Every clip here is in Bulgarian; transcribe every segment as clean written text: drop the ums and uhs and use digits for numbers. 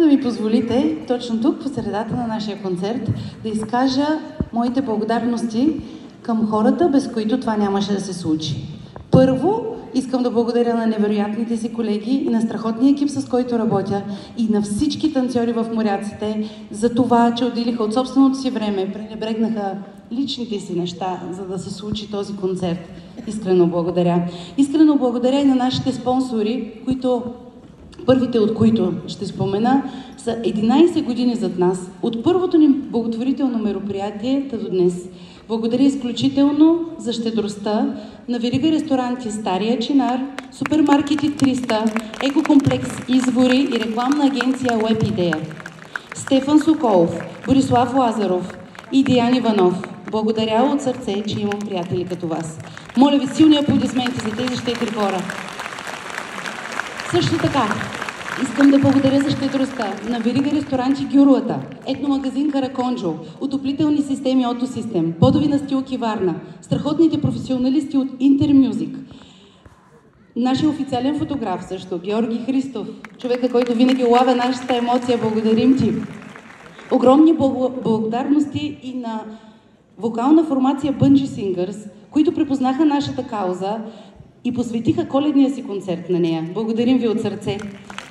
да ми позволите точно тук, по средата на нашия концерт, да изкажа моите благодарности към хората, без които това нямаше да се случи. Първо, искам да благодаря на невероятните си колеги и на страхотния екип, с който работя, и на всички танцори в Моряците за това, че отделиха от собственото си време, пренебрегнаха личните си неща, за да се случи този концерт. Искрено благодаря. Искрено благодаря и на нашите спонсори, първите от които ще спомена, са 11 години зад нас. От първото ни благотворително мероприятие до днес. Благодаря изключително за щедростта на верига ресторанти Стария Чинар, супермаркети 300, екокомплекс Извори и рекламна агенция Web Идея. Стефан Соколов, Борислав Лазаров и Деян Иванов. Благодаря от сърце, че имам приятели като вас. Моля ви, силни аплодисменти за тези щедри хора. Също така, искам да благодаря за щедростта на верига ресторанти Гюрлата, етномагазин Караконджо, отоплителни системи Отосистем, подови настилки Варна, страхотните професионалисти от Интермюзик, нашия официален фотограф също, Георги Христов, човека, който винаги улавя нашата емоция, благодарим ти. Огромни благодарности и на вокална формация Bungee Singers, които припознаха нашата кауза и посветиха коледния си концерт на нея. Благодарим ви от сърце,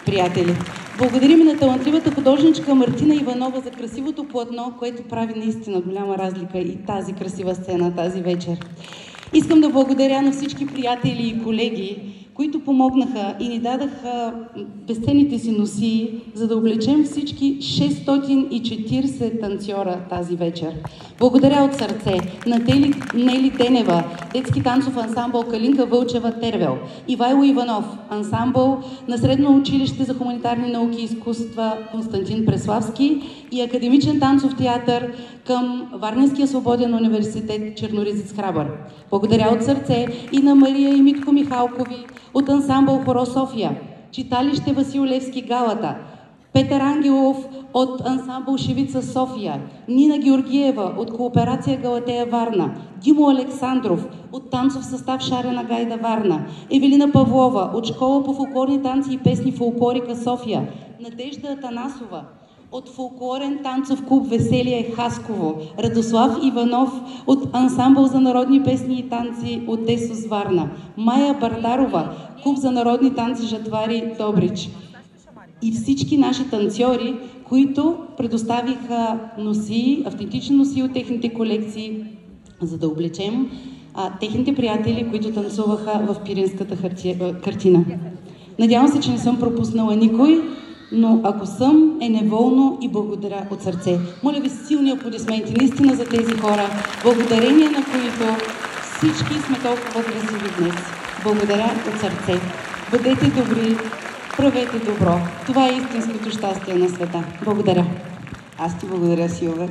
приятели. Благодарим и на талантливата художничка Мартина Иванова за красивото платно, което прави наистина голяма разлика и тази красива сцена тази вечер. Искам да благодаря на всички приятели и колеги, които помогнаха и ни дадаха безценните си носии, за да облечем всички 640 танцора тази вечер. Благодаря от сърце на Нели Денева, детски танцов ансамбъл Калинка Вълчева Тервел, Ивайло Иванов, ансамбъл на Средно училище за хуманитарни науки и изкуства Константин Преславски и академичен танцов театър към Варненския свободен университет Черноризец Храбър. Благодаря от сърце и на Мария и Митко Михалкови от ансамбъл Хоро София, читалище Васил Левски Галата, Петър Ангелов от ансамбъл Шевица София, Нина Георгиева от кооперация Галатея Варна, Димо Александров от танцов състав Шарена Гайда Варна, Евелина Павлова от школа по фолклорни танци и песни Фолклорика София, Надежда Атанасова от фолклорен танцов клуб Веселие Хасково, Радослав Иванов от ансамбъл за народни песни и танци от Десос Варна, Майя Бардарова, клуб за народни танци Жатвари Добрич и всички наши танцори, които предоставиха носии, автентични носии от техните колекции, за да облечем техните приятели, които танцуваха в пиринската картина. Надявам се, че не съм пропуснала никой, но ако съм, е неволно и благодаря от сърце. Моля ви силни аплодисменти наистина за тези хора, благодарение на които всички сме толкова красиви днес. Благодаря от сърце. Бъдете добри, правете добро. Това е истинското щастие на света. Благодаря. Аз ти благодаря, Силве.